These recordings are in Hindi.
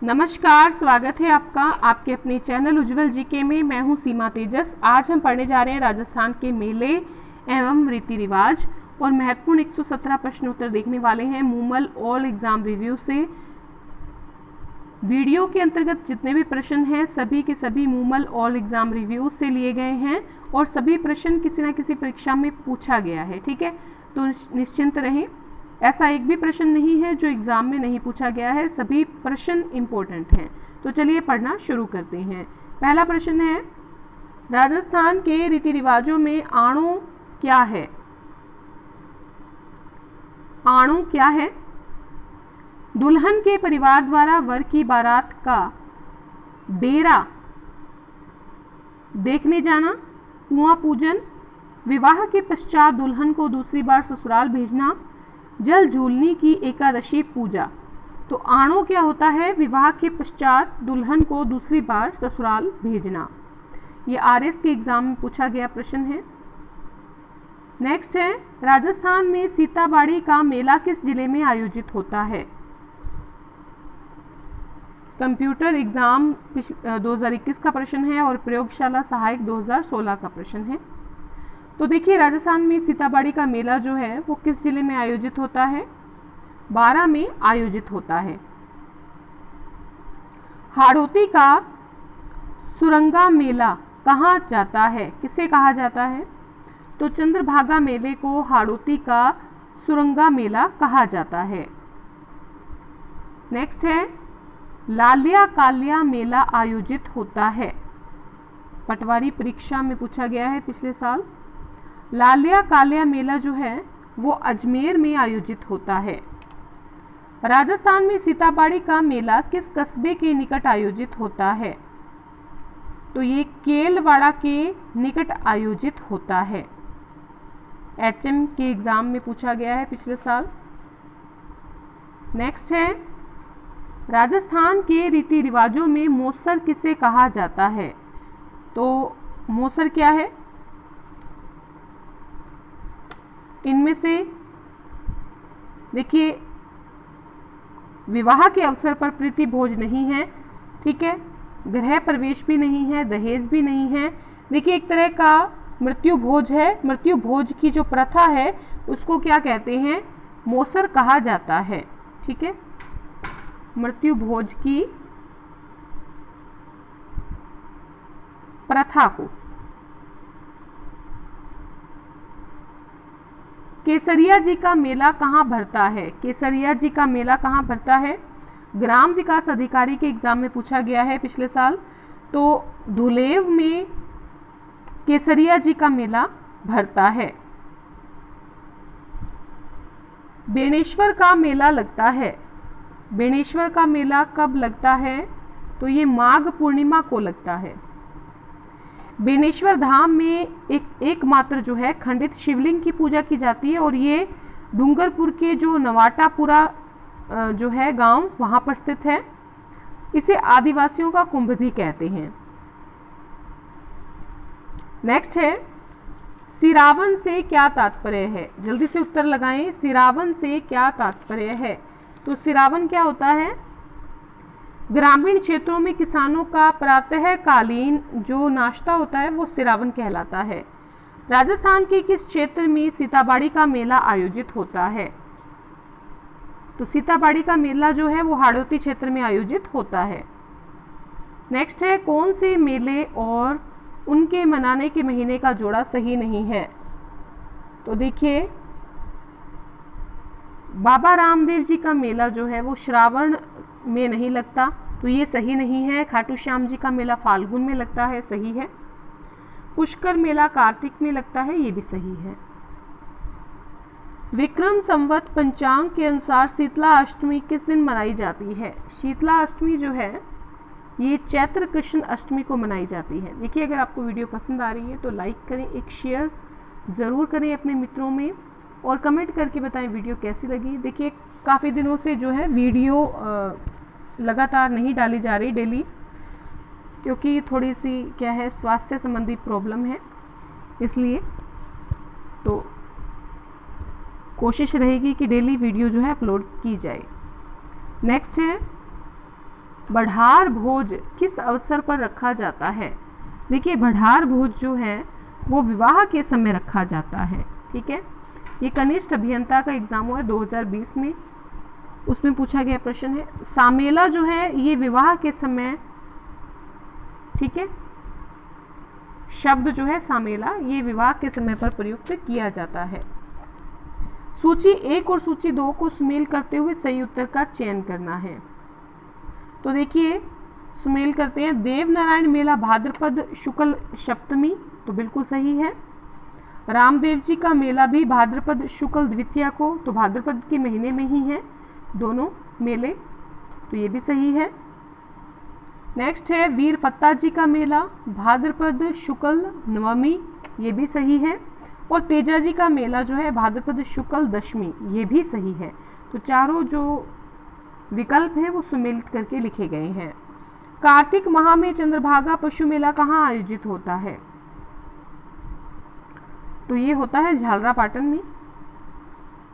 नमस्कार, स्वागत है आपका आपके अपने चैनल उज्ज्वल जीके में। मैं हूं सीमा तेजस। आज हम पढ़ने जा रहे हैं राजस्थान के मेले एवं रीति रिवाज और महत्वपूर्ण 117 प्रश्न उत्तर देखने वाले हैं मूमल ऑल एग्जाम रिव्यू से। वीडियो के अंतर्गत जितने भी प्रश्न हैं सभी के सभी मूमल ऑल एग्जाम रिव्यू से लिए गए हैं और सभी प्रश्न किसी न किसी परीक्षा में पूछा गया है। ठीक है, तो निश्चिंत रहें, ऐसा एक भी प्रश्न नहीं है जो एग्जाम में नहीं पूछा गया है, सभी प्रश्न इंपॉर्टेंट हैं। तो चलिए पढ़ना शुरू करते हैं। पहला प्रश्न है, राजस्थान के रीति रिवाजों में आणो क्या है? आणो क्या है? दुल्हन के परिवार द्वारा वर की बारात का डेरा देखने जाना, कुआं पूजन, विवाह के पश्चात दुल्हन को दूसरी बार ससुराल भेजना, जल झूलनी की एकादशी पूजा। तो आणो क्या होता है? विवाह के पश्चात दुल्हन को दूसरी बार ससुराल भेजना। ये आरएस के एग्जाम में पूछा गया प्रश्न है। नेक्स्ट है, राजस्थान में सीताबाड़ी का मेला किस जिले में आयोजित होता है? कंप्यूटर एग्जाम 2021 का प्रश्न है और प्रयोगशाला सहायक 2016 का प्रश्न है। तो देखिए, राजस्थान में सीताबाड़ी का मेला जो है वो किस जिले में आयोजित होता है? बारां में आयोजित होता है। हाड़ौती का सुरंगा मेला कहाँ जाता है? किसे कहा जाता है? तो चंद्रभागा मेले को हाड़ौती का सुरंगा मेला कहा जाता है। नेक्स्ट है, लालिया कालिया मेला आयोजित होता है। पटवारी परीक्षा में पूछा गया है पिछले साल। लालिया कालिया मेला जो है वो अजमेर में आयोजित होता है। राजस्थान में सीताबाड़ी का मेला किस कस्बे के निकट आयोजित होता है? तो ये केलवाड़ा के निकट आयोजित होता है। एचएम के एग्जाम में पूछा गया है पिछले साल। नेक्स्ट है, राजस्थान के रीति रिवाजों में मौसर किसे कहा जाता है? तो मौसर क्या है? इनमें से देखिए, विवाह के अवसर पर प्रीति भोज नहीं है, ठीक है, गृह प्रवेश भी नहीं है, दहेज भी नहीं है। देखिए, एक तरह का मृत्यु भोज है। मृत्यु भोज की जो प्रथा है उसको क्या कहते हैं? मौसर कहा जाता है। ठीक है, मृत्यु भोज की प्रथा को। केसरिया जी का मेला कहाँ भरता है? केसरिया जी का मेला कहाँ भरता है? ग्राम विकास अधिकारी के एग्जाम में पूछा गया है पिछले साल। तो धुलेव में केसरिया जी का मेला भरता है। बेणेश्वर का मेला लगता है। बेणेश्वर का मेला कब लगता है? तो ये माघ पूर्णिमा को लगता है। बेणेश्वर धाम में एकमात्र जो है खंडित शिवलिंग की पूजा की जाती है और ये डूंगरपुर के जो नवाटापुरा जो है गांव वहां पर स्थित है। इसे आदिवासियों का कुंभ भी कहते हैं। नेक्स्ट है, सिरावन से क्या तात्पर्य है? जल्दी से उत्तर लगाएं। सिरावन से क्या तात्पर्य है? तो सिरावन क्या होता है? ग्रामीण क्षेत्रों में किसानों का प्रातःकालीन जो नाश्ता होता है वो सिरावन कहलाता है। राजस्थान के किस क्षेत्र में सीताबाड़ी का मेला आयोजित होता है? तो सीताबाड़ी का मेला जो है वो हाड़ौती क्षेत्र में आयोजित होता है। नेक्स्ट है, कौन से मेले और उनके मनाने के महीने का जोड़ा सही नहीं है? तो देखिए, बाबा रामदेव जी का मेला जो है वो श्रावण में नहीं लगता, तो ये सही नहीं है। खाटू श्याम जी का मेला फाल्गुन में लगता है, सही है। पुष्कर मेला कार्तिक में लगता है, ये भी सही है। विक्रम संवत पंचांग के अनुसार शीतला अष्टमी किस दिन मनाई जाती है? शीतला अष्टमी जो है ये चैत्र कृष्ण अष्टमी को मनाई जाती है। देखिए, अगर आपको वीडियो पसंद आ रही है तो लाइक करें, एक शेयर ज़रूर करें अपने मित्रों में और कमेंट करके बताएं वीडियो कैसी लगी। देखिए, काफ़ी दिनों से जो है वीडियो लगातार नहीं डाली जा रही डेली, क्योंकि थोड़ी सी क्या है स्वास्थ्य संबंधी प्रॉब्लम है, इसलिए तो कोशिश रहेगी कि डेली वीडियो जो है अपलोड की जाए। नेक्स्ट है, बढ़ार भोज किस अवसर पर रखा जाता है? देखिए बढ़ार भोज जो है वो विवाह के समय रखा जाता है। ठीक है, ये कनिष्ठ अभियंता का एग्जाम हुआ है 2020 में, उसमें पूछा गया प्रश्न है। सामेला जो है ये विवाह के समय, ठीक है, शब्द जो है सामेला ये विवाह के समय पर प्रयुक्त किया जाता है। सूची 1 और सूची 2 को सुमेल करते हुए सही उत्तर का चयन करना है। तो देखिए सुमेल करते हैं। देवनारायण मेला भाद्रपद शुक्ल सप्तमी, तो बिल्कुल सही है। रामदेव जी का मेला भी भाद्रपद शुक्ल द्वितीया को, तो भाद्रपद के महीने में ही है दोनों मेले, तो ये भी सही है। नेक्स्ट है वीर फत्ता जी का मेला भाद्रपद शुक्ल नवमी, ये भी सही है। और तेजा जी का मेला जो है भाद्रपद शुक्ल दशमी, ये भी सही है। तो चारों जो विकल्प हैं वो सुमेलित करके लिखे गए हैं। कार्तिक माह में चंद्रभागा पशु मेला कहाँ आयोजित होता है? तो ये होता है झालरापाटन में।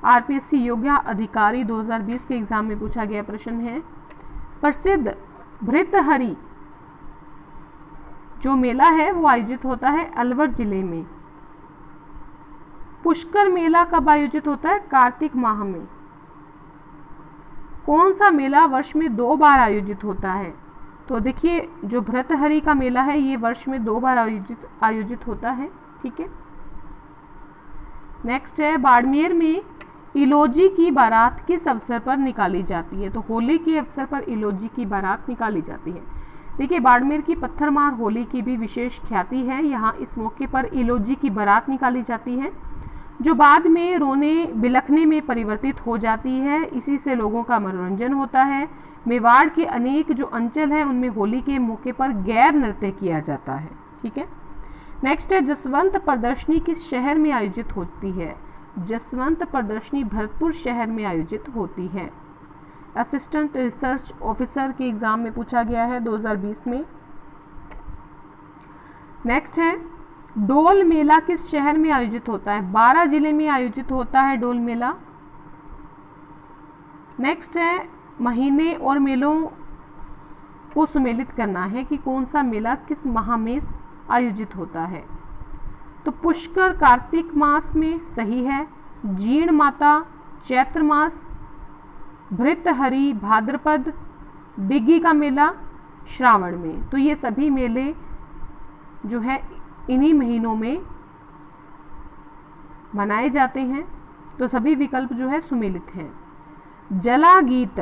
आरपीएससी योग्य अधिकारी 2020 के एग्जाम में पूछा गया प्रश्न है। प्रसिद्ध भृतहरि जो मेला है वो आयोजित होता है अलवर जिले में। पुष्कर मेला कब आयोजित होता है? कार्तिक माह में। कौन सा मेला वर्ष में 2 बार आयोजित होता है? तो देखिए जो भृतहरि का मेला है ये वर्ष में 2 बार आयोजित होता है। ठीक है, नेक्स्ट है बाड़मेर में इलोजी की बारात किस अवसर पर निकाली जाती है? तो होली के अवसर पर इलोजी की बारात निकाली जाती है। देखिए बाड़मेर की पत्थरमार होली की भी विशेष ख्याति है। यहाँ इस मौके पर इलोजी की बारात निकाली जाती है जो बाद में रोने बिलखने में परिवर्तित हो जाती है। इसी से लोगों का मनोरंजन होता है। मेवाड़ के अनेक जो अंचल हैं उनमें होली के मौके पर गैर नृत्य किया जाता है। ठीक है, नेक्स्ट है जसवंत प्रदर्शनी किस शहर में आयोजित होती है? जसवंत प्रदर्शनी भरतपुर शहर में आयोजित होती है। असिस्टेंट रिसर्च ऑफिसर के एग्जाम में पूछा गया है 2020 में। नेक्स्ट है डोल मेला किस शहर में आयोजित होता है? 12 जिले में आयोजित होता है डोल मेला। नेक्स्ट है महीने और मेलों को सुमेलित करना है कि कौन सा मेला किस माह में आयोजित होता है। तो पुष्कर कार्तिक मास में सही है। जीर्ण माता चैत्र मास, भृतहरि भाद्रपद, डिग्गी का मेला श्रावण में। तो ये सभी मेले जो है इन्हीं महीनों में मनाए जाते हैं। तो सभी विकल्प जो है सुमेलित हैं। जला गीत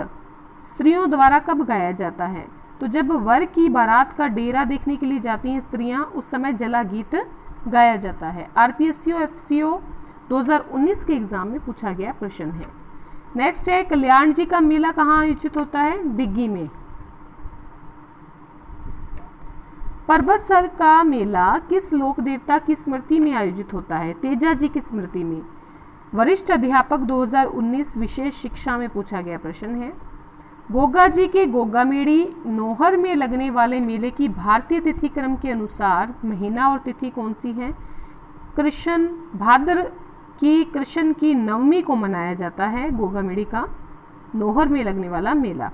स्त्रियों द्वारा कब गाया जाता है? तो जब वर की बारात का डेरा देखने के लिए जाती हैं स्त्रियां, उस समय जला गीत गाया जाता है। आरपीएससीओ एफसीओ 2019 के एग्जाम में पूछा गया प्रश्न है। नेक्स्ट है कल्याण जी का मेला कहाँ आयोजित होता है? डिग्गी में। परबतसर का मेला किस लोक देवता की स्मृति में आयोजित होता है? तेजा जी की स्मृति में। वरिष्ठ अध्यापक 2019 विशेष शिक्षा में पूछा गया प्रश्न है। गोगा जी के गोगा मेड़ी नोहर में लगने वाले मेले की भारतीय तिथि क्रम के अनुसार महीना और तिथि कौन सी है? कृष्ण भाद्र की कृष्ण की नवमी को मनाया जाता है गोगा मेड़ी का नोहर में लगने वाला मेला।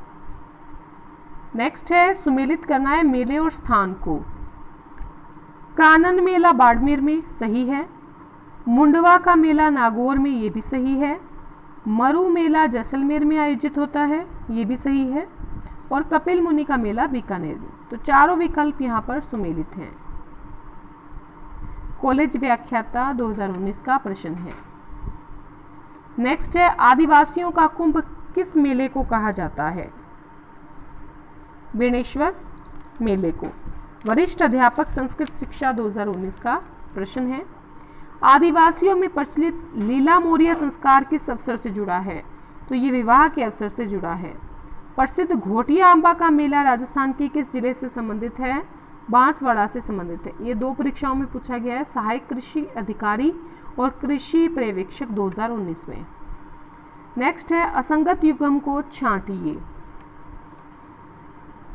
नेक्स्ट है सुमेलित करना है मेले और स्थान को। कानन मेला बाड़मेर में सही है। मुंडवा का मेला नागौर में, ये भी सही है। मरु मेला जैसलमेर में आयोजित होता है, ये भी सही है। और कपिल मुनि का मेला बीकानेर में। तो चारों विकल्प यहाँ पर सुमेलित हैं। कॉलेज व्याख्याता 2019 का प्रश्न है। नेक्स्ट है आदिवासियों का कुंभ किस मेले को कहा जाता है? बेणेश्वर मेले को। वरिष्ठ अध्यापक संस्कृत शिक्षा 2019 का प्रश्न है। आदिवासियों में प्रचलित लीला मोरिया संस्कार किस अवसर से जुड़ा है? तो ये विवाह के अवसर से जुड़ा है। प्रसिद्ध घोटिया अम्बा का मेला राजस्थान के किस जिले से संबंधित है? बांसवाड़ा से संबंधित है। ये 2 परीक्षाओं में पूछा गया है, सहायक कृषि अधिकारी और कृषि पर्यवेक्षक 2019 में। नेक्स्ट है असंगत युग्म को छांटिए।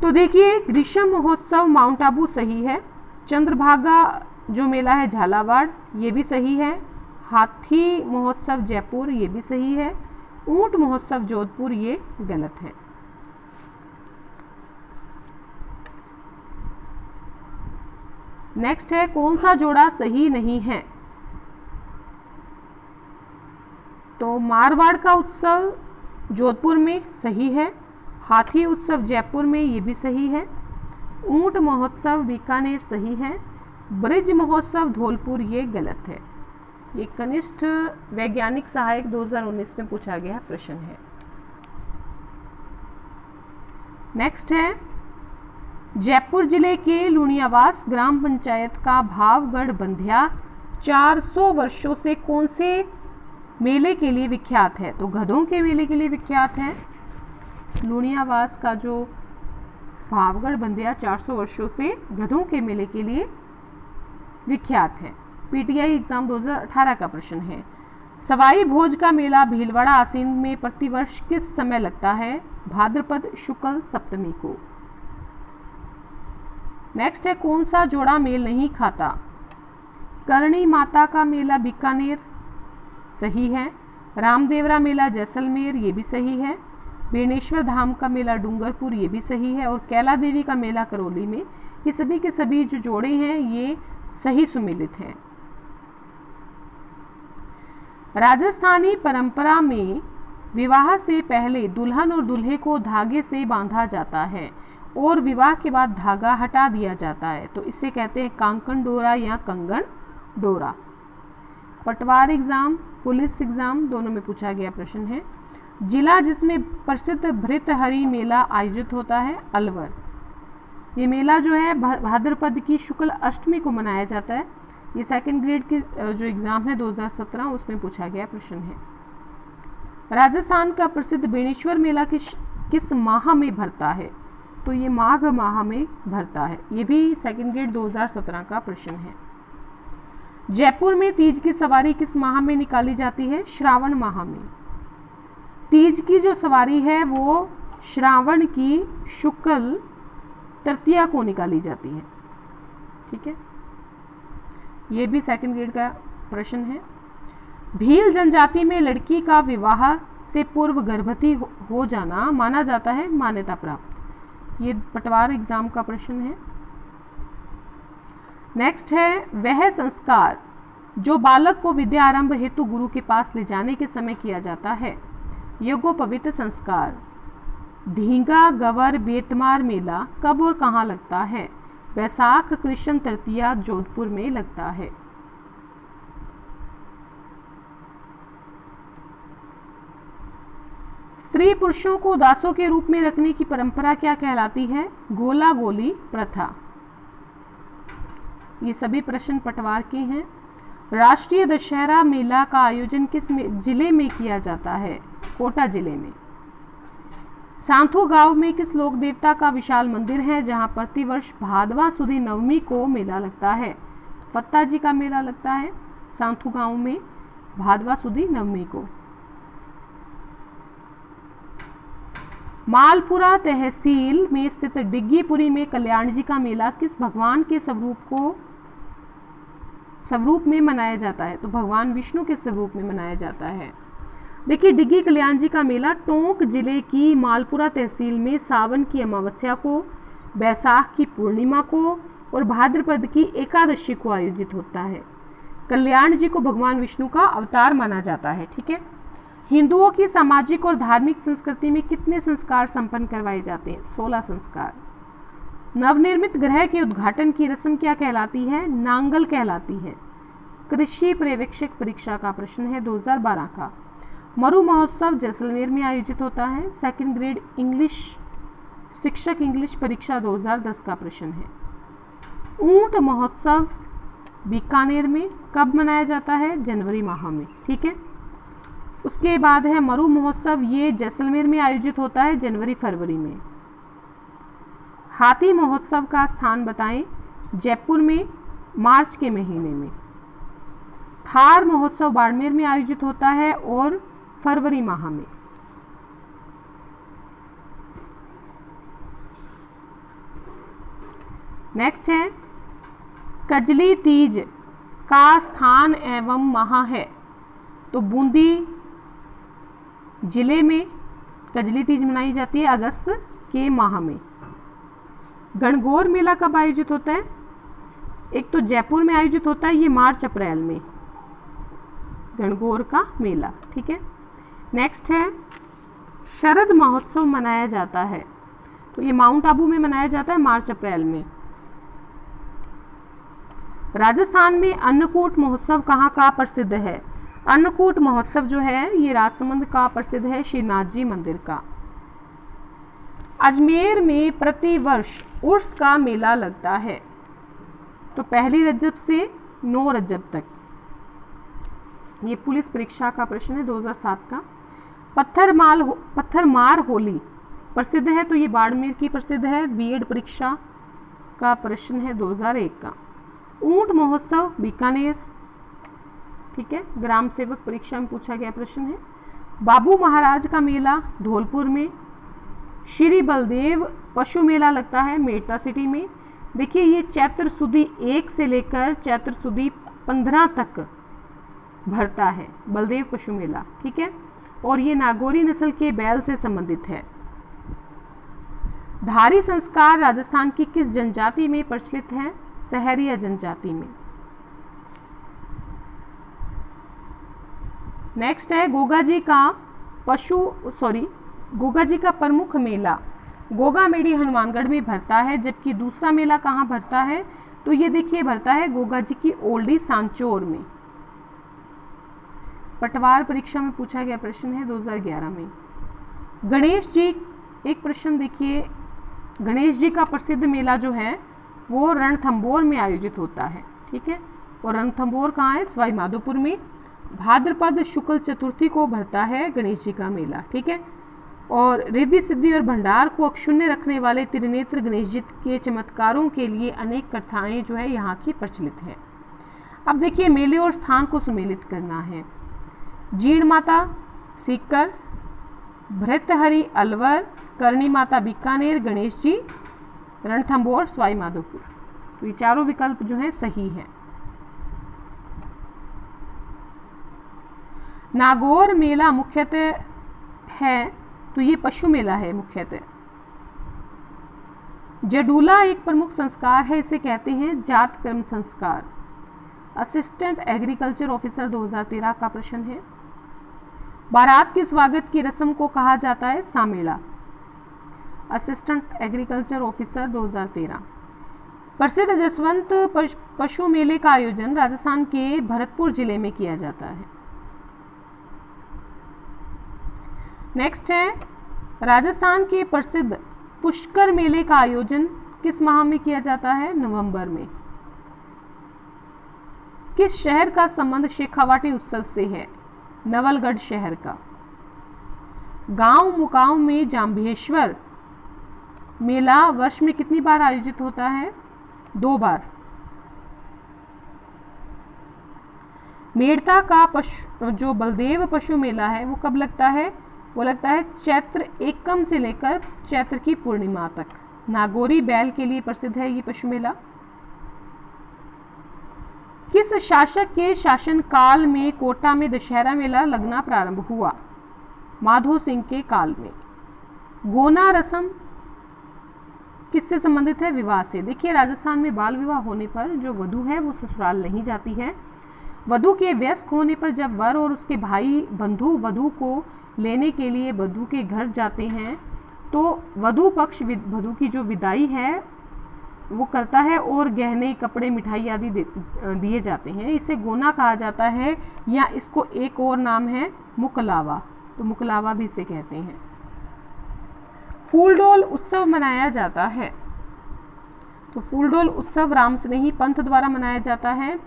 तो देखिए ग्रीष्म महोत्सव माउंट आबू सही है। चंद्रभागा जो मेला है झालावाड़, ये भी सही है। हाथी महोत्सव जयपुर, ये भी सही है। ऊंट महोत्सव जोधपुर, ये गलत है। नेक्स्ट है कौन सा जोड़ा सही नहीं है? तो मारवाड़ का उत्सव जोधपुर में सही है, हाथी उत्सव जयपुर में ये भी सही है, ऊंट महोत्सव बीकानेर सही है, ब्रिज महोत्सव धौलपुर ये गलत है। ये कनिष्ठ वैज्ञानिक सहायक 2019 में पूछा गया प्रश्न है। नेक्स्ट है जयपुर जिले के लुणियावास ग्राम पंचायत का भावगढ़ बंधिया 400 वर्षों से कौन से मेले के लिए विख्यात है? तो गधों के मेले के लिए विख्यात है। लुणियावास का जो भावगढ़ बंधिया 400 वर्षों से गधों के मेले के लिए विख्यात है। पीटीआई एग्जाम 2018 का प्रश्न है। सवाई भोज का मेला भीलवाड़ा आसीन में प्रतिवर्ष किस समय लगता है? भाद्रपद शुक्ल सप्तमी को। नेक्स्ट है कौन सा जोड़ा मेल नहीं खाता? करणी माता का मेला बीकानेर सही है, रामदेवरा मेला जैसलमेर ये भी सही है, बेणेश्वर धाम का मेला डूंगरपुर ये भी सही है, और कैला देवी का मेला करौली में। ये सभी के सभी जो जोड़े हैं ये सही सुमेलित हैं। राजस्थानी परंपरा में विवाह से पहले दुल्हन और दूल्हे को धागे से बांधा जाता है और विवाह के बाद धागा हटा दिया जाता है, तो इसे कहते हैं कांकन डोरा या कंगन डोरा। पटवार एग्जाम, पुलिस एग्जाम दोनों में पूछा गया प्रश्न है। जिला जिसमें प्रसिद्ध भृतहरि मेला आयोजित होता है? अलवर। ये मेला जो है भाद्रपद की शुक्ल अष्टमी को मनाया जाता है। ये सेकंड ग्रेड की जो एग्ज़ाम है 2017 उसमें पूछा गया प्रश्न है। राजस्थान का प्रसिद्ध बेणेश्वर मेला किस माह में भरता है? तो ये माघ माह में भरता है। ये भी सेकंड ग्रेड 2017 का प्रश्न है। जयपुर में तीज की सवारी किस माह में निकाली जाती है? श्रावण माह में। तीज की जो सवारी है वो श्रावण की शुक्ल तृतीया को निकाली जाती है। ठीक है, ये भी सेकंड ग्रेड का प्रश्न है। भील जनजाति में लड़की का विवाह से पूर्व गर्भवती हो जाना माना जाता है मान्यता प्राप्त। ये पटवार एग्जाम का प्रश्न है। नेक्स्ट है वह संस्कार जो बालक को विद्या आरंभ हेतु गुरु के पास ले जाने के समय किया जाता है? यज्ञोपवीत संस्कार। धींगा गवर बेतमार मेला कब और कहाँ लगता है? वैशाख कृष्ण तृतीया जोधपुर में लगता है। स्त्री पुरुषों को दासों के रूप में रखने की परंपरा क्या कहलाती है? गोला गोली प्रथा। ये सभी प्रश्न पटवार के हैं। राष्ट्रीय दशहरा मेला का आयोजन किस जिले में किया जाता है? कोटा जिले में। सांथू गांव में किस लोक देवता का विशाल मंदिर है जहां प्रतिवर्ष भादवा सुदी नवमी को मेला लगता है? फत्ता जी का मेला लगता है सांथू गांव में भादवा सुदी नवमी को। मालपुरा तहसील में स्थित डिग्गीपुरी में कल्याण जी का मेला किस भगवान के स्वरूप में मनाया जाता है? तो भगवान विष्णु के स्वरूप में मनाया जाता है। देखिए डिग्गी कल्याण जी का मेला टोंक जिले की मालपुरा तहसील में सावन की अमावस्या को, बैसाख की पूर्णिमा को और भाद्रपद की एकादशी को आयोजित होता है। कल्याण जी को भगवान विष्णु का अवतार माना जाता है। ठीक है, हिंदुओं की सामाजिक और धार्मिक संस्कृति में कितने संस्कार संपन्न करवाए जाते हैं? 16 संस्कार। नवनिर्मित ग्रह के उद्घाटन की रस्म क्या कहलाती है? नांगल कहलाती है। कृषि पर्यवेक्षक परीक्षा का प्रश्न है 2012 का। मरु महोत्सव जैसलमेर में आयोजित होता है। सेकंड ग्रेड इंग्लिश शिक्षक इंग्लिश परीक्षा 2010 का प्रश्न है। ऊंट महोत्सव बीकानेर में कब मनाया जाता है? जनवरी माह में। ठीक है, उसके बाद है मरु महोत्सव, ये जैसलमेर में आयोजित होता है जनवरी फरवरी में। हाथी महोत्सव का स्थान बताएं? जयपुर में मार्च के महीने में। थार महोत्सव बाड़मेर में आयोजित होता है और फरवरी माह में। नेक्स्ट है कजली तीज का स्थान एवं माह है? तो बूंदी जिले में कजली तीज मनाई जाती है अगस्त के माह में। गणगौर मेला कब आयोजित होता है? एक तो जयपुर में आयोजित होता है, ये मार्च अप्रैल में, गणगौर का मेला। ठीक है। नेक्स्ट है शरद महोत्सव मनाया जाता है, तो ये माउंट आबू में मनाया जाता है मार्च अप्रैल में। राजस्थान में अन्नकूट महोत्सव कहाँ का प्रसिद्ध है? अन्नकूट महोत्सव जो है ये राजसमंद का प्रसिद्ध है, श्रीनाथ जी मंदिर का। अजमेर में प्रतिवर्ष उर्स का मेला लगता है, तो 1 रजब से 9 रजब तक। ये पुलिस परीक्षा का प्रश्न है 2007 का। पत्थरमार होली प्रसिद्ध है, तो ये बाड़मेर की प्रसिद्ध है, बीएड परीक्षा का प्रश्न है 2001 का। ऊंट महोत्सव बीकानेर, ठीक है, ग्राम सेवक परीक्षा में पूछा गया प्रश्न है। बाबू महाराज का मेला धौलपुर में। श्री बलदेव पशु मेला लगता है मेड़ता सिटी में। देखिए ये चैत्र सुदी 1 से लेकर चैत्र सुदी 15 तक भरता है बलदेव पशु मेला। ठीक है, और ये नागौरी नस्ल के बैल से संबंधित है। धारी संस्कार राजस्थान की किस जनजाति में प्रचलित है? सहरिया जनजाति में। नेक्स्ट है गोगा जी का प्रमुख मेला गोगा मेडी हनुमानगढ़ में भरता है, जबकि दूसरा मेला कहाँ भरता है? तो ये देखिए भरता है गोगा जी की ओल्डी सांचौर में। पटवार परीक्षा में पूछा गया प्रश्न है 2011 में। गणेश जी, एक प्रश्न देखिए, गणेश जी का प्रसिद्ध मेला जो है वो रणथंभौर में आयोजित होता है। ठीक है, और रणथंभौर कहाँ है? सवाई माधोपुर में। भाद्रपद शुक्ल चतुर्थी को भरता है गणेश जी का मेला। ठीक है, और रिद्धि सिद्धि और भंडार को अक्षुण्य रखने वाले त्रिनेत्र गणेश जी के चमत्कारों के लिए अनेक कथाएं जो है यहाँ की प्रचलित है। अब देखिए मेले और स्थान को सुमेलित करना है। जीण माता सीकर, भृतहरि अलवर, करणी माता बीकानेर, गणेश जी रणथंभौर, सवाई माधोपुर। तो ये चारों विकल्प जो है सही है। नागौर मेला मुख्यतः है, तो ये पशु मेला है मुख्यतः। जडूला एक प्रमुख संस्कार है, इसे कहते हैं जात कर्म संस्कार। असिस्टेंट एग्रीकल्चर ऑफिसर 2013 का प्रश्न है। बारात के स्वागत की रस्म को कहा जाता है सामेला। Assistant agriculture officer 2013। प्रसिद्ध जसवंत पशु मेले का आयोजन राजस्थान के भरतपुर जिले में किया जाता है। नेक्स्ट है राजस्थान के प्रसिद्ध पुष्कर मेले का आयोजन किस माह में किया जाता है? नवंबर में। किस शहर का संबंध शेखावाटी उत्सव से है? नवलगढ़ शहर का। गांव मुकाव में जांभेश्वर मेला वर्ष में कितनी बार आयोजित होता है? 2 बार। मेड़ता का जो बलदेव पशु मेला है वो कब लगता है? वो लगता है चैत्र एकम से लेकर चैत्र की पूर्णिमा तक। नागौरी बैल के लिए प्रसिद्ध है ये पशु मेला। किस शासक के शासन काल में कोटा में दशहरा मेला लगना प्रारंभ हुआ? माधो सिंह के काल में। गोना रस्म किससे संबंधित है? विवाह से। देखिए राजस्थान में बाल विवाह होने पर जो वधू है वो ससुराल नहीं जाती है। वधू के वयस्क होने पर जब वर और उसके भाई बंधु वधू को लेने के लिए वधू के घर जाते हैं तो वधू पक्ष वधू की जो विदाई है वो करता है और गहने कपड़े मिठाई आदि दिए जाते हैं। इसे गोना कहा जाता है, या इसको एक और नाम है मुकलावा, तो मुकलावा भी इसे कहते हैं। फूलडोल उत्सव मनाया जाता है, तो फूलडोल उत्सव रामस्नेही पंथ द्वारा मनाया जाता है।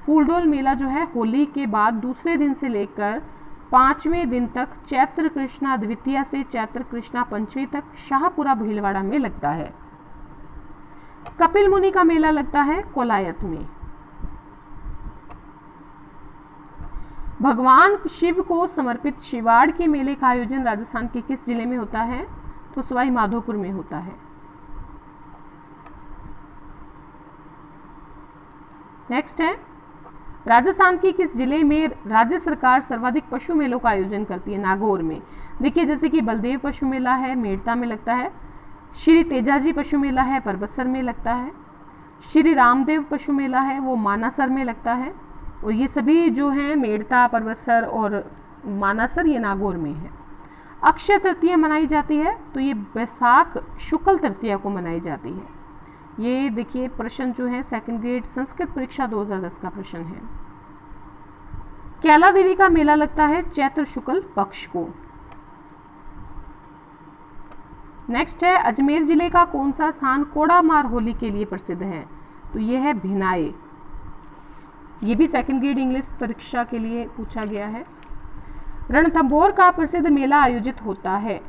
फूलडोल मेला जो है होली के बाद दूसरे दिन से लेकर 5वें दिन तक चैत्र कृष्णा द्वितीया से चैत्र कृष्णा पंचमी तक शाहपुरा भीलवाड़ा में लगता है। कपिल मुनि का मेला लगता है कोलायत में। भगवान शिव को समर्पित शिवाड़ के मेले का आयोजन राजस्थान के किस जिले में होता है? तो सवाई माधोपुर में होता है। नेक्स्ट है राजस्थान की किस जिले में राज्य सरकार सर्वाधिक पशु मेलों का आयोजन करती है? नागौर में। देखिए जैसे कि बलदेव पशु मेला है मेड़ता में लगता है, श्री तेजाजी पशु मेला है परबतसर में लगता है, श्री रामदेव पशु मेला है वो मानासर में लगता है, और ये सभी जो हैं मेड़ता, परबतसर और मानासर ये नागौर में है। अक्षय तृतीया मनाई जाती है तो ये बैसाख शुक्ल तृतीया को मनाई जाती है। ये देखिए प्रश्न जो है सेकंड ग्रेड संस्कृत परीक्षा 2010 का प्रश्न है। कैला देवी का मेला लगता है चैत्र शुक्ल पक्ष को। नेक्स्ट है अजमेर जिले का कौन सा स्थान कोड़ामार होली के लिए प्रसिद्ध है? तो ये है भिनाए। ये भी सेकंड ग्रेड इंग्लिश परीक्षा के लिए पूछा गया है। रणथंभौर का प्रसिद्ध मेला आयोजित होता है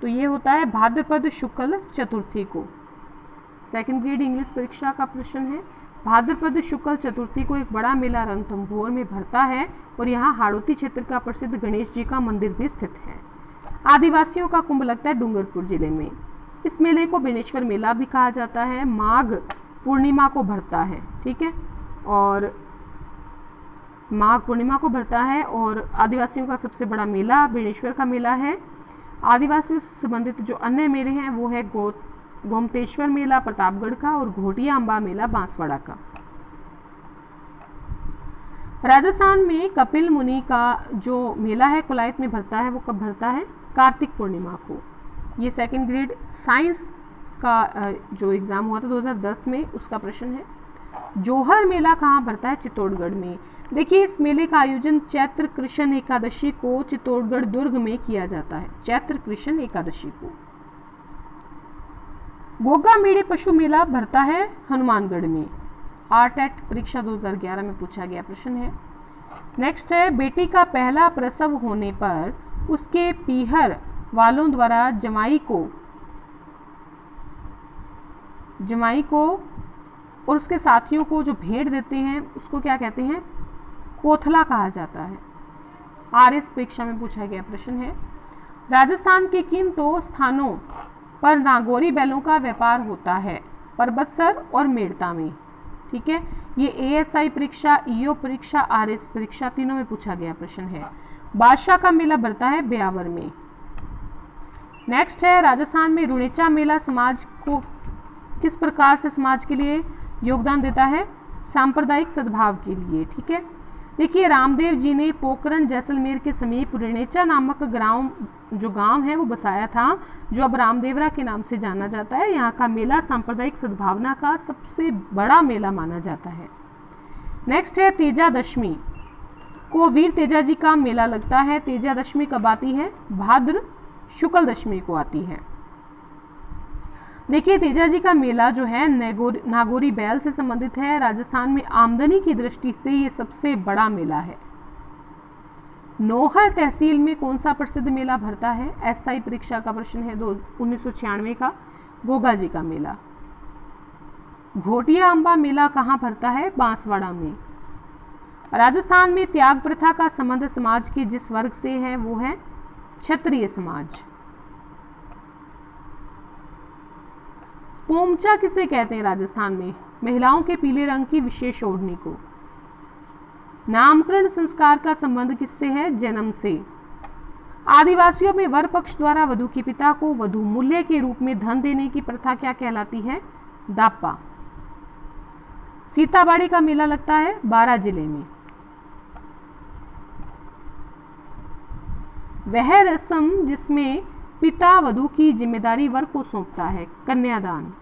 तो ये होता है भाद्रपद शुक्ल चतुर्थी को। सेकंड ग्रेड इंग्लिश परीक्षा का प्रश्न है। भाद्रपद शुक्ल चतुर्थी को एक बड़ा मेला रणथंभौर में भरता है और यहाँ हाड़ौती क्षेत्र का प्रसिद्ध गणेश जी का मंदिर भी स्थित है। आदिवासियों का कुंभ लगता है डूंगरपुर जिले में। इस मेले को बेनेश्वर मेला भी कहा जाता है। माघ पूर्णिमा को भरता है, ठीक है, और माघ पूर्णिमा को भरता है। और आदिवासियों का सबसे बड़ा मेला बेनेश्वर का मेला है। आदिवासियों से संबंधित जो अन्य मेले हैं वो है गोमतेश्वर मेला प्रतापगढ़ का और घोटिया अम्बा मेला बांसवाड़ा का। राजस्थान में कपिल मुनि का जो मेला है कुलायत में भरता है वो कब भरता है? कार्तिक पूर्णिमा को। ये सेकंड ग्रेड साइंस का जो एग्जाम हुआ था 2010 में उसका प्रश्न है। जोहर मेला कहाँ भरता है? चित्तौड़गढ़ में। देखिए इस मेले का आयोजन चैत्र कृष्ण एकादशी को चित्तौड़गढ़ दुर्ग में किया जाता है। चैत्र कृष्ण एकादशी को। गोगा मेड़े पशु मेला भरता है हनुमानगढ़ में। आरटेट परीक्षा 2011 में पूछा गया प्रश्न है। नेक्स्ट है बेटी का पहला प्रसव होने पर उसके पीहर वालों द्वारा जमाई को और उसके साथियों को जो भेंट देते हैं उसको क्या कहते हैं? कोथला कहा जाता है। आरएस परीक्षा में पूछा गया प्रश्न है। राजस्थान के किन दो स्थानों पर नागौरी बैलों का व्यापार होता है? परबतसर और मेड़ता में, ठीक है। ये एएसआई परीक्षा, ईओ परीक्षा, आरएस परीक्षा तीनों में पूछा गया प्रश्न है। बादशाह का मेला भरता है ब्यावर में। नेक्स्ट है राजस्थान में रुणेचा मेला समाज को किस प्रकार से समाज के लिए योगदान देता है? सांप्रदायिक सद्भाव के लिए, ठीक है। देखिए रामदेव जी ने पोखरण जैसलमेर के समीप रुणेचा नामक गांव है वो बसाया था, जो अब रामदेवरा के नाम से जाना जाता है। यहाँ का मेला सांप्रदायिक सद्भावना का सबसे बड़ा मेला माना जाता है। नेक्स्ट है तेजा दशमी को वीर तेजा जी का मेला लगता है। तेजा दशमी कब आती है? भाद्र शुक्ल दशमी को आती है। देखिए तेजा जी का मेला जो है नागौरी बैल से संबंधित है। राजस्थान में आमदनी की दृष्टि से ये सबसे बड़ा मेला है। नौहर तहसील में कौन सा प्रसिद्ध मेला भरता है? एसआई परीक्षा का प्रश्न है 1996 का। गोगा जी का मेला। घोटिया अम्बा मेला कहाँ भरता है? बांसवाड़ा में। राजस्थान में त्याग प्रथा का संबंध समाज के जिस वर्ग से है वो है क्षत्रिय समाज। पोमचा किसे कहते हैं राजस्थान में? महिलाओं के पीले रंग की विशेष ओढ़नी को। नामकरण संस्कार का संबंध किससे है? जन्म से। आदिवासियों में वर पक्ष द्वारा वधू के पिता को वधू मूल्य के रूप में धन देने की प्रथा क्या कहलाती है? दापा। सीताबाड़ी का मेला लगता है बारां जिले में। वह रस्म जिसमें पिता वधू की जिम्मेदारी वर को सौंपता है, कन्यादान।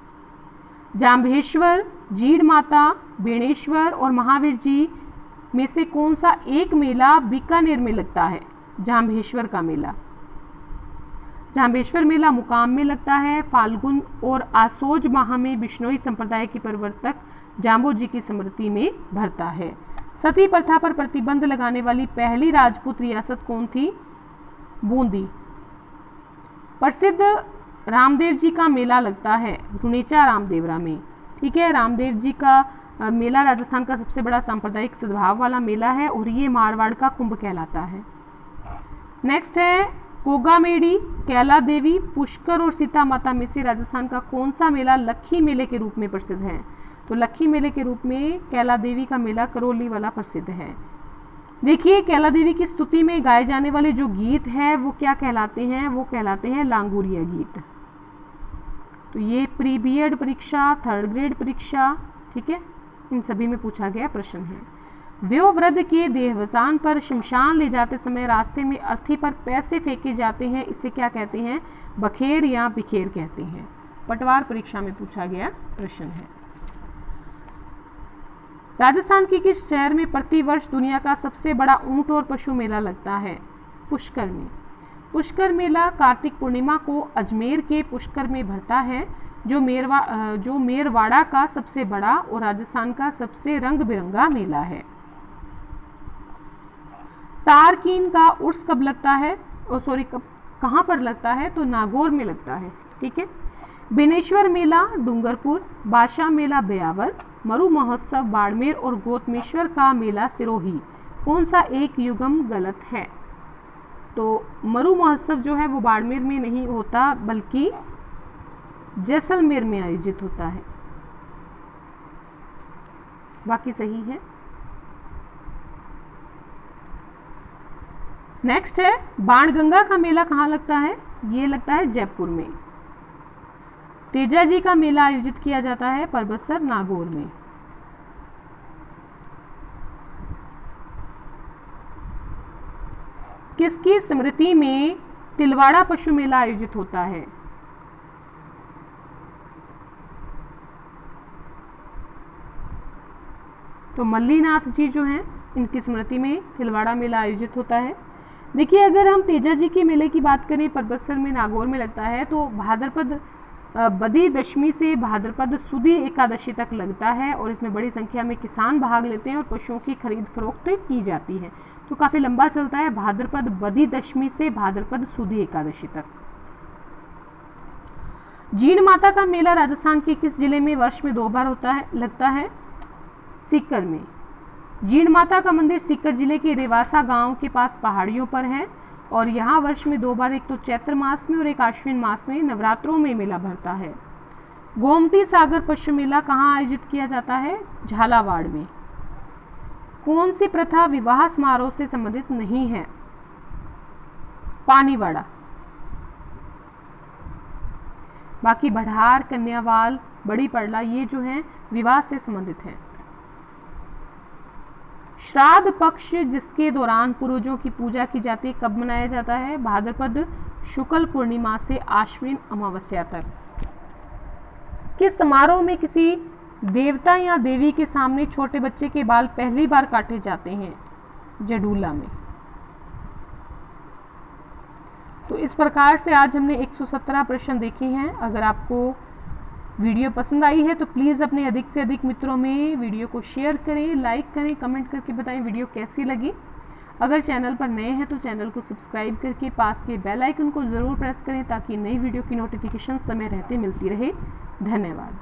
जाम्भेश्वर, जीड़ माता, बेणेश्वर और महावीर जी में से कौन सा एक मेला बीकानेर में लगता है? जाम्भेश्वर का मेला। जाम्भेश्वर मेला मुकाम में लगता है। फाल्गुन और आसोज माह में बिश्नोई संप्रदाय के प्रवर्तक जाम्बो जी की स्मृति में भरता है। सती प्रथा पर प्रतिबंध लगाने वाली पहली राजपूत रियासत कौन थी? बूंदी। प्रसिद्ध रामदेव जी का मेला लगता है रुणेचा रामदेवरा में, ठीक है। रामदेव जी का मेला राजस्थान का सबसे बड़ा सांप्रदायिक सद्भाव वाला मेला है और ये मारवाड़ का कुंभ कहलाता है। नेक्स्ट है गोगामेड़ी, कैला देवी, पुष्कर और सीता माता में से राजस्थान का कौन सा मेला लक्खी मेले के रूप में प्रसिद्ध है? तो लक्खी मेले के रूप में कैला देवी का मेला करौली वाला प्रसिद्ध है। देखिए कैला देवी की स्तुति में गाए जाने वाले जो गीत हैं वो क्या कहलाते हैं? वो कहलाते हैं लांगुरिया गीत। तो ये प्री बीएड परीक्षा, थर्ड ग्रेड परीक्षा, ठीक है, इन सभी में पूछा गया प्रश्न है। व्योवृद्ध के देहावसान पर शमशान ले जाते समय रास्ते में अर्थी पर पैसे फेंके जाते हैं, इसे क्या कहते हैं? बखेर या बिखेर कहते हैं। पटवार परीक्षा में पूछा गया प्रश्न है। राजस्थान के किस शहर में प्रतिवर्ष दुनिया का सबसे बड़ा ऊंट और पशु मेला लगता है? पुष्कर में। पुष्कर मेला कार्तिक पूर्णिमा को अजमेर के पुष्कर में भरता है, जो मेरवाड़ा का सबसे बड़ा और राजस्थान का सबसे रंग बिरंगा मेला है। तारकीन का उर्स कब लगता है? कहाँ पर लगता है? तो नागौर में लगता है। ठीक है। बेनेश्वर मेला डूंगरपुर, बादशाह मेला ब्यावर, मरु महोत्सव बाड़मेर और गोतमेश्वर का मेला सिरोही। कौन सा एक युगम गलत है? तो मरु महोत्सव जो है वो बाड़मेर में नहीं होता, बल्कि जैसलमेर में आयोजित होता है। बाकी सही है। नेक्स्ट है, बाणगंगा का मेला कहाँ लगता है? ये लगता है जयपुर में। तेजाजी का मेला आयोजित किया जाता है परबतसर नागौर में। किसकी स्मृति में तिलवाड़ा पशु मेला आयोजित होता है? तो मल्लीनाथ जी जो हैं, इनकी स्मृति में तिलवाड़ा मेला आयोजित होता है। देखिए, अगर हम तेजाजी के मेले की बात करें, परबतसर में नागौर में लगता है, तो भाद्रपद बदी दशमी से भाद्रपद सुदी एकादशी तक लगता है और इसमें बड़ी संख्या में किसान भाग लेते हैं और पशुओं की खरीद फरोख्त की जाती है। तो काफ़ी लंबा चलता है, भाद्रपद बदी दशमी से भाद्रपद सुदी एकादशी तक। जीण माता का मेला राजस्थान के किस जिले में वर्ष में 2 बार लगता है? सीकर में। जीण माता का मंदिर सीकर जिले के रेवासा गांव के पास पहाड़ियों पर है और यहाँ वर्ष में 2 बार, एक तो चैत्र मास में और एक आश्विन मास में नवरात्रों में मेला भरता है। गोमती सागर पशु मेला कहाँ आयोजित किया जाता है? झालावाड़ में। कौन सी प्रथा विवाह समारोह से संबंधित नहीं है? पानीवाड़ा। बाकी बढ़ार, कन्यावाल, बड़ी पड़ला, ये जो है विवाह से संबंधित है। श्राद्ध पक्ष जिसके दौरान पूर्वजों की पूजा की जाती है, कब मनाया जाता है? भाद्रपद शुक्ल पूर्णिमा से आश्विन अमावस्या तक। किस समारोह में किसी देवता या देवी के सामने छोटे बच्चे के बाल पहली बार काटे जाते हैं? जडूला में। तो इस प्रकार से आज हमने 117 प्रश्न देखे हैं। अगर आपको वीडियो पसंद आई है तो प्लीज़ अपने अधिक से अधिक मित्रों में वीडियो को शेयर करें, लाइक करें, कमेंट करके बताएं वीडियो कैसी लगी। अगर चैनल पर नए हैं तो चैनल को सब्सक्राइब करके पास के बेल आइकन को ज़रूर प्रेस करें ताकि नई वीडियो की नोटिफिकेशन समय रहते मिलती रहे। धन्यवाद।